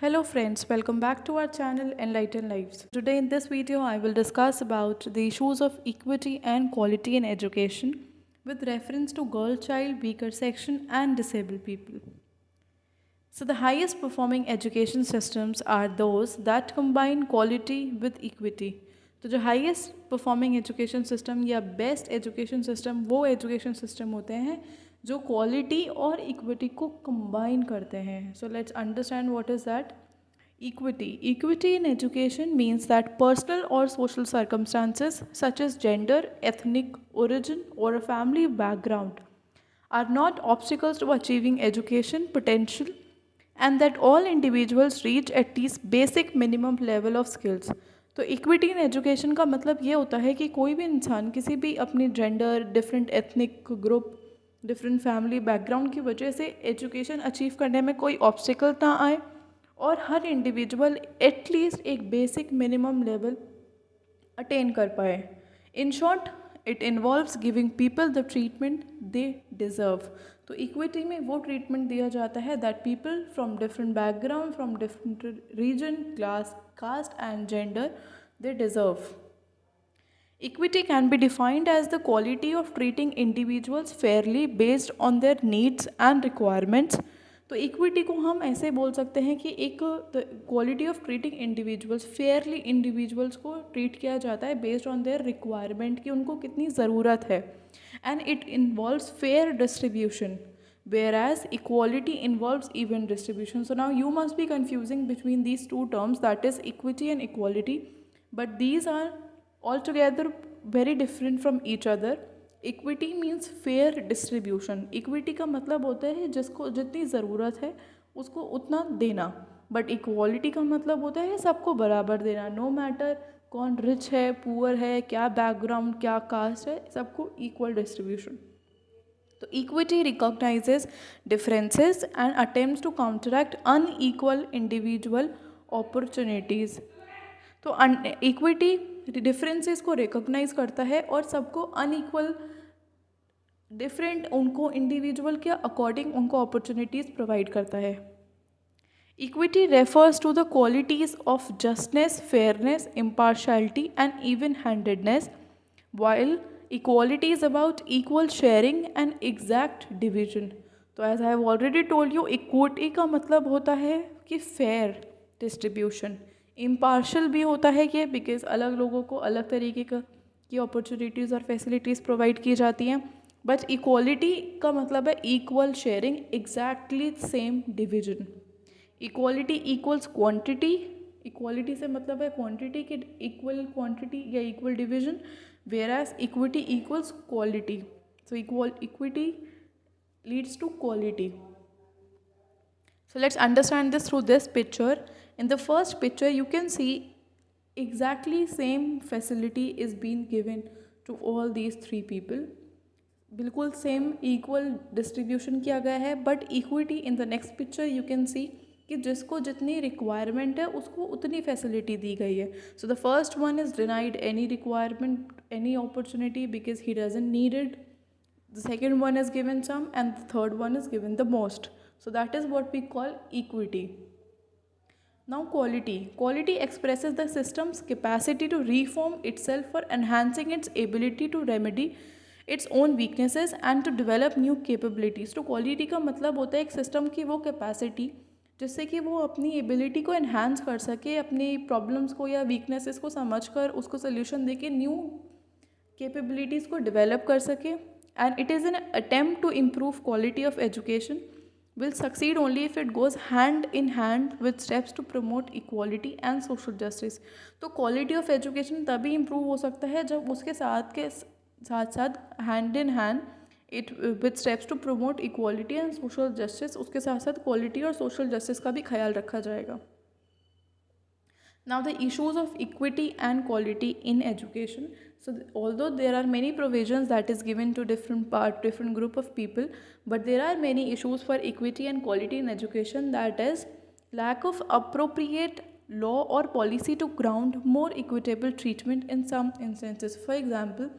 Hello friends, welcome back to our channel Enlighten Lives. Today in this video I will discuss about the issues of equity and quality in education with reference to girl child, weaker section and disabled people. So the highest performing education systems are those that combine quality with equity. तो जो highest performing education system या best education system वो education system होते हैं जो quality और equity को combine करते हैं. So let's understand what is that. Equity in education means that personal or social circumstances such as gender, ethnic origin, or a family background are not obstacles to achieving education potential and that all individuals reach at least basic minimum level of skills. तो equity in education का मतलब ये होता है कि कोई भी इंसान किसी भी अपनी gender, different ethnic group, different family background की वजह से एजुकेशन अचीव करने में कोई ऑब्स्टिकल ना आए और हर इंडिविजुअल एटलीस्ट एक बेसिक मिनिमम लेवल अटेन कर पाए. In short it involves giving people the treatment they deserve. तो इक्विटी में वो ट्रीटमेंट दिया जाता है that people from different background, from different region, class, caste and gender they deserve. Equity can be defined as the quality of treating individuals fairly based on their needs and requirements. तो equity को हम ऐसे बोल सकते हैं कि एक quality of treating individuals Fairlie, individuals को ट्रीट किया जाता है बेस्ड ऑन देयर रिक्वायरमेंट कि उनको कितनी ज़रूरत है. And it involves fair distribution whereas equality involves even distribution. So now you must be confusing between these two terms, that is equity and equality, but these are altogether very different from each other. Equity means fair distribution. Equity का मतलब होता है जिसको जितनी ज़रूरत है उसको उतना देना, बट इक्वालिटी का मतलब होता है सबको बराबर देना, नो मैटर कौन रिच है, पुअर है, क्या बैकग्राउंड, क्या कास्ट है, सबको equal distribution. So equity recognizes differences and attempts to counteract unequal individual opportunities. तो इक्विटी डिफरेंसेस को रिकॉग्नाइज करता है और सबको अनइक्वल डिफरेंट उनको इंडिविजुअल के अकॉर्डिंग उनको अपॉर्चुनिटीज़ प्रोवाइड करता है. Equity refers to the qualities of justness, fairness, impartiality and even handedness, while equality is about equal sharing and exact division. तो as I have already told you, equity का मतलब होता है कि fair distribution. Impartial भी होता है कि बिकॉज अलग लोगों को अलग तरीके का की अपॉर्चुनिटीज़ और फैसिलिटीज़ प्रोवाइड की जाती हैं. बट इक्वालिटी का मतलब है equal sharing, exactly same division. Equality equals quantity. Equality से मतलब है क्वांटिटी की इक्वल क्वांटिटी या equal division, whereas equity equals quality. So equity leads to quality. So let's understand this through this picture. In the first picture you can see exactly same facility is being given to all these three people. बिल्कुल same equal distribution किया गया है, but equity in the next picture you can see कि जिसको जितनी requirement है उसको उतनी फैसिलिटी दी गई है. So the first one is denied any requirement, any opportunity because he doesn't need it. The second one is given some and the third one is given the most. So that is what we call equity. Now quality. Quality expresses the system's capacity to reform itself for enhancing its ability to remedy its own weaknesses and to develop new capabilities. तो quality का मतलब होता है एक system की वो capacity जिससे कि वो अपनी एबिलिटी को एनहांस कर सके, अपनी प्रॉब्लम्स को या वीकनेसेस को समझकर उसको सोल्यूशन देके न्यू कैपेबिलिटीज़ को डेवलप कर सके. And it is an attempt to improve quality of education will succeed only if it goes hand in hand with steps to promote equality and social justice. तो quality of education तभी improve हो सकता है जब उसके साथ साथ hand in hand it with steps to promote equality and social justice, उसके साथ साथ quality और social justice का भी ख्याल रखा जाएगा. Now the issues of equity and quality in education. So although there are many provisions that is given to different group of people, but there are many issues for equity and quality in education, that is lack of appropriate law or policy to ground more equitable treatment in some instances. For example,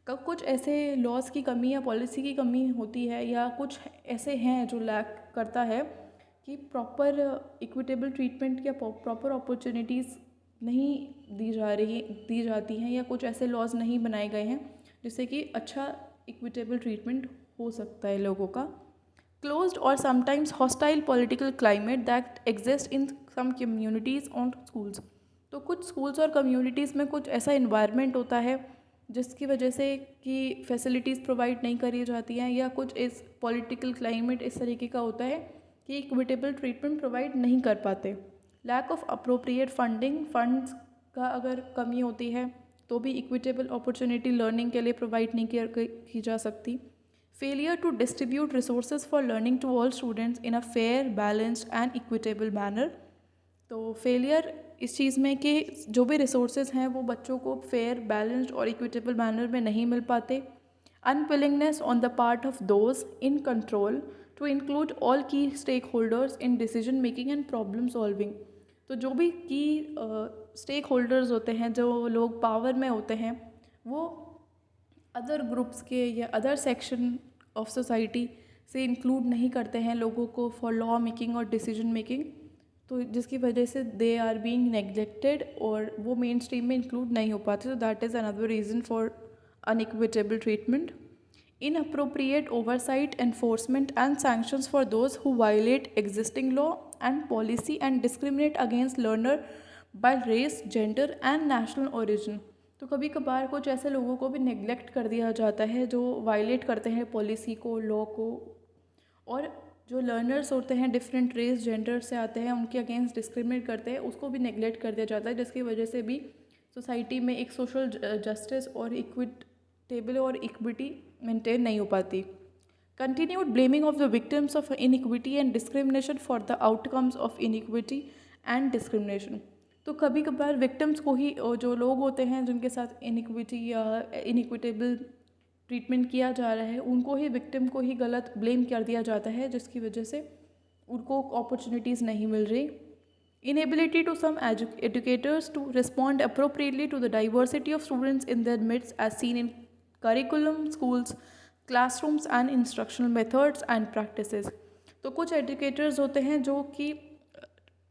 कब कुछ ऐसे laws की कमी या policy की कमी होती है या कुछ ऐसे हैं जो लैक करता है कि प्रॉपर इक्विटेबल ट्रीटमेंट या प्रॉपर अपॉर्चुनिटीज़ नहीं दी जाती हैं, या कुछ ऐसे लॉज नहीं बनाए गए हैं जिससे कि अच्छा इक्विटेबल ट्रीटमेंट हो सकता है लोगों का. Closed or sometimes hostile political climate that exists in some communities or schools. तो कुछ स्कूल्स और कम्युनिटीज़ में कुछ ऐसा इन्वायरमेंट होता है जिसकी वजह से कि फैसिलिटीज़ प्रोवाइड नहीं करी जाती हैं, या कुछ इस पॉलिटिकल क्लाइमेट इस तरीके का होता है कि इक्विटेबल ट्रीटमेंट प्रोवाइड नहीं कर पाते. लैक ऑफ अप्रोप्रिएट फंड्स का अगर कमी होती है तो भी इक्विटेबल अपॉर्चुनिटी लर्निंग के लिए प्रोवाइड नहीं की जा सकती. Failure to distribute resources for learning to all students in a fair, balanced and equitable manner. तो फेलियर इस चीज़ में कि जो भी रिसोर्सेज हैं वो बच्चों को फेयर, बैलेंस्ड और इक्विटेबल मैनर में नहीं मिल पाते. Unwillingness on the part of those in control to include all key stake holders in decision making and problem solving. तो जो भी की स्टेक होल्डर्स होते हैं, जो लोग पावर में होते हैं, वो अदर ग्रुप्स के या अदर सेक्शन ऑफ सोसाइटी से इंक्लूड नहीं करते हैं लोगों को फॉर लॉ मेकिंग और डिसीजन मेकिंग. तो जिसकी वजह से दे आर बीइंग नेग्लेक्टेड और वो मेन स्ट्रीम में इंक्लूड नहीं हो पाते. तो that is another reason for unequitable treatment. Inappropriate oversight, enforcement and sanctions for those who violate existing law and policy and discriminate against learner by race, gender and national origin. तो कभी कभार कुछ ऐसे लोगों को भी नेग्लेक्ट कर दिया जाता है जो वायलेट करते हैं पॉलिसी को, लॉ को, और जो लर्नर्स होते हैं डिफरेंट रेस, जेंडर से आते हैं, उनके अगेंस्ट डिस्क्रिमिनेट करते हैं, उसको भी नेग्लेक्ट कर दिया जाता है, जिसकी वजह से भी सोसाइटी में एक सोशल जस्टिस और इक्विटेबल और इक्विटी मेंटेन नहीं हो पाती. Continued blaming of the victims of iniquity and discrimination for the outcomes of iniquity and discrimination. तो कभी कभार विक्टिम्स को ही, जो लोग होते हैं जिनके साथ इनइक्विटी या इनइक्विटेबल ट्रीटमेंट किया जा रहा है, उनको ही, विक्टिम को ही गलत ब्लेम कर दिया जाता है, जिसकी वजह से उनको अपॉर्चुनिटीज़ नहीं मिल रही. Inability to some educators to respond appropriately to the diversity of students in their midst as seen in curriculum, schools, classrooms and instructional methods and practices. तो कुछ एजुकेटर्स होते हैं जो कि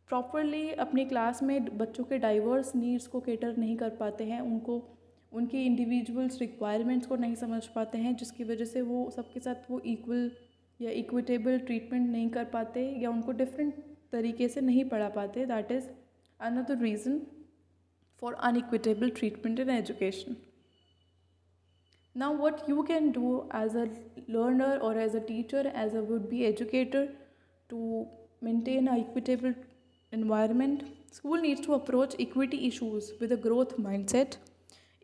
प्रॉपरली अपनी क्लास में बच्चों के डाइवर्स नीड्स को केटर नहीं कर पाते हैं, उनको उनकी इंडिविजुअल्स रिक्वायरमेंट्स को नहीं समझ पाते हैं, जिसकी वजह से वो सबके साथ वो इक्वल या इक्विटेबल ट्रीटमेंट नहीं कर पाते या उनको डिफरेंट तरीके से नहीं पढ़ा पाते. That is another reason for unequitable treatment in education. Now what you can do as a learner और as a teacher, as a would be educator to maintain a equitable environment. School needs to approach equity issues with a growth mindset.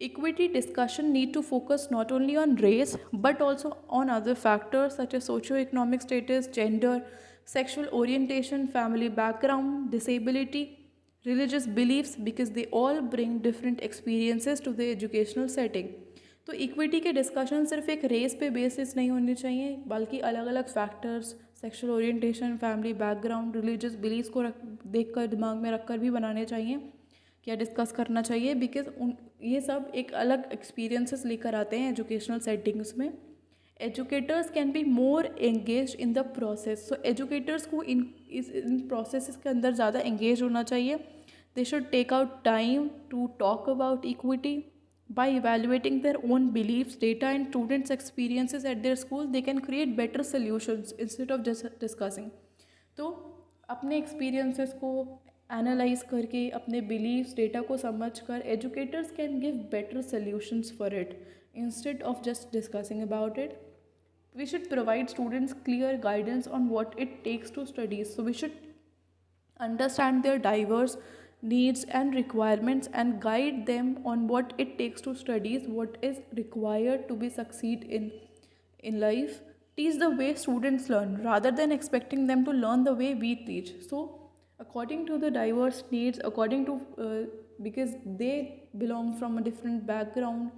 Equity discussion need to focus not only on race but also on other factors such as socio-economic status, gender, sexual orientation, family background, disability, religious beliefs, because they all bring different experiences to the educational setting. तो equity के discussion सिर्फ एक race पे basis नहीं होनी चाहिए, बल्कि अलग अलग factors, sexual orientation, family background, religious beliefs को देख कर, दिमाग में रख कर भी बनाने चाहिए, क्या डिस्कस करना चाहिए, बिकॉज ये सब एक अलग एक्सपीरियंसेस लेकर आते हैं एजुकेशनल सेटिंग्स में. Educators can be more engage in the process. So educators को इन प्रोसेस के अंदर ज़्यादा एंगेज होना चाहिए. They should take out time to talk about equity. By evaluating their own beliefs, data and students' experiences at their school, they can create better solutions instead of just discussing. तो अपने experiences को analyze करके, अपने beliefs, data को समझ कर, educators can give better solutions for it instead of just discussing about it. We should provide students clear guidance on what it takes to study. So we should understand their diverse needs and requirements and guide them on what it takes to studies, what is required to be succeed in life. Teach the way students learn rather than expecting them to learn the way we teach. So according to the diverse needs, according to because they belong from a different background,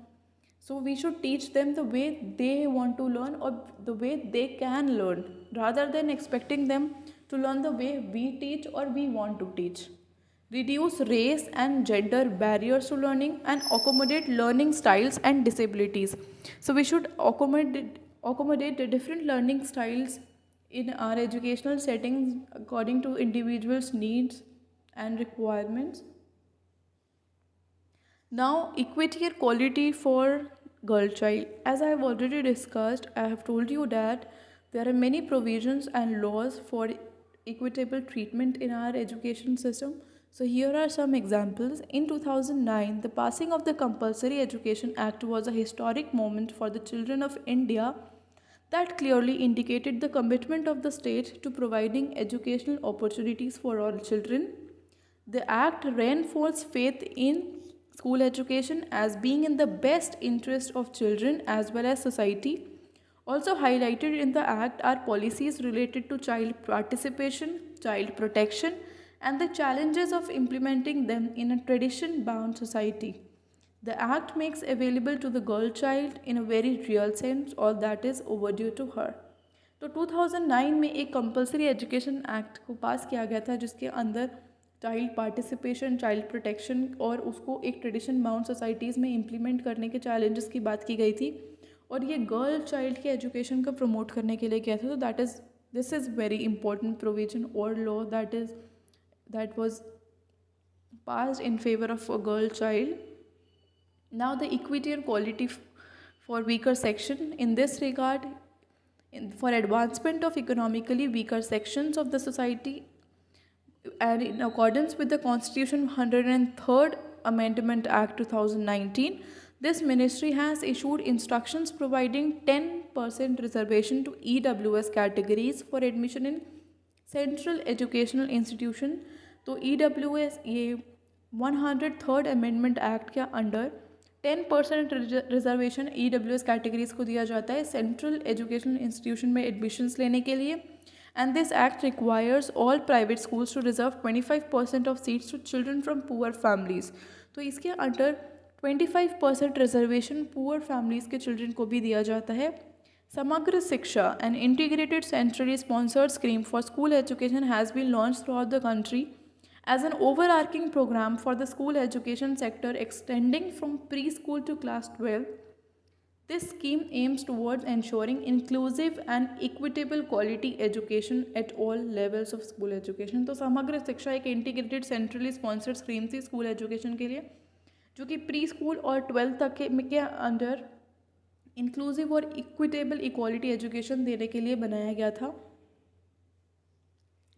so we should teach them the way they want to learn or the way they can learn, rather than expecting them to learn the way we teach or we want to teach. Reduce race and gender barriers to learning and accommodate learning styles and disabilities. So we should accommodate the different learning styles in our educational settings according to individuals' needs and requirements. Now, equity and quality for girl child. As I have already discussed, I have told you that there are many provisions and laws for equitable treatment in our education system. So, here are some examples. In 2009, the passing of the Compulsory Education Act was a historic moment for the children of India that clearly indicated the commitment of the state to providing educational opportunities for all children. The act reinforced faith in school education as being in the best interest of children as well as society. Also highlighted in the act are policies related to child participation, child protection, and the challenges of implementing them in a tradition bound society. The act makes available to the girl child in a very real sense all that is overdue to her. तो 2009 में एक compulsory education act को पास किया गया था जिसके अंदर child participation, child protection और उसको एक ट्रेडिशन बाउंड सोसाइटीज़ में इम्प्लीमेंट करने के चैलेंजेस की बात की गई थी और ये गर्ल चाइल्ड के एजुकेशन को प्रमोट करने के लिए किया था. तो that is this is very important provision और law that was passed in favor of a girl child. Now, the equity and quality for weaker section. In this regard, for advancement of economically weaker sections of the society, and in accordance with the Constitution 103rd Amendment Act 2019, this ministry has issued instructions providing 10% reservation to EWS categories for admission in central educational institution. तो EWS ये 103rd amendment act के under 10% reservation EWS categories को दिया जाता है central educational institution में admissions लेने के लिए. And this act requires all private schools to reserve 25% of seats to children from poor families. तो इसके अंडर 25% रिजर्वेशन पुअर फैमिलीज़ के चिल्ड्रन को भी दिया जाता है. समग्र शिक्षा, an integrated centrally sponsored scheme for school education, has been launched throughout the country as an overarching program for the school education sector extending from preschool to class 12. This scheme aims towards ensuring inclusive and equitable quality education at all levels of school education. तो समग्र शिक्षा एक integrated centrally sponsored scheme थी school education के लिए जो कि pre school और 12th तक के अंडर इंक्लूसिव और इक्विटेबल इक्वालिटी एजुकेशन देने के लिए बनाया गया था.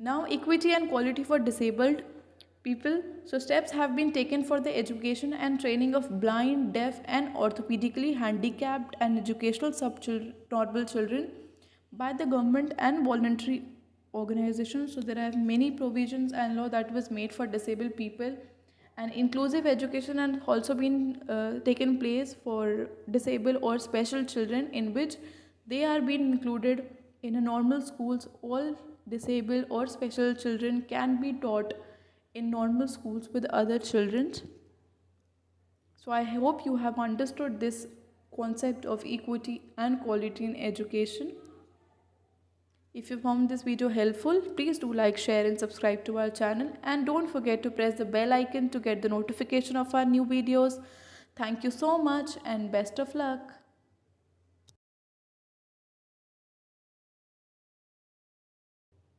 Now, equity and quality for disabled people. So, steps have been taken for the education and training of blind, deaf, and orthopedically handicapped and educational subnormal children by the government and voluntary organizations. So, there are many provisions and law that was made for disabled people, and inclusive education and also been taken place for disabled or special children in which they are being included in a normal schools. All disabled or special children can be taught in normal schools with other children. So I hope you have understood this concept of equity and quality in education. If you found this video helpful, please do like, share and subscribe to our channel, and don't forget to press the bell icon to get the notification of our new videos. Thank you so much and best of luck.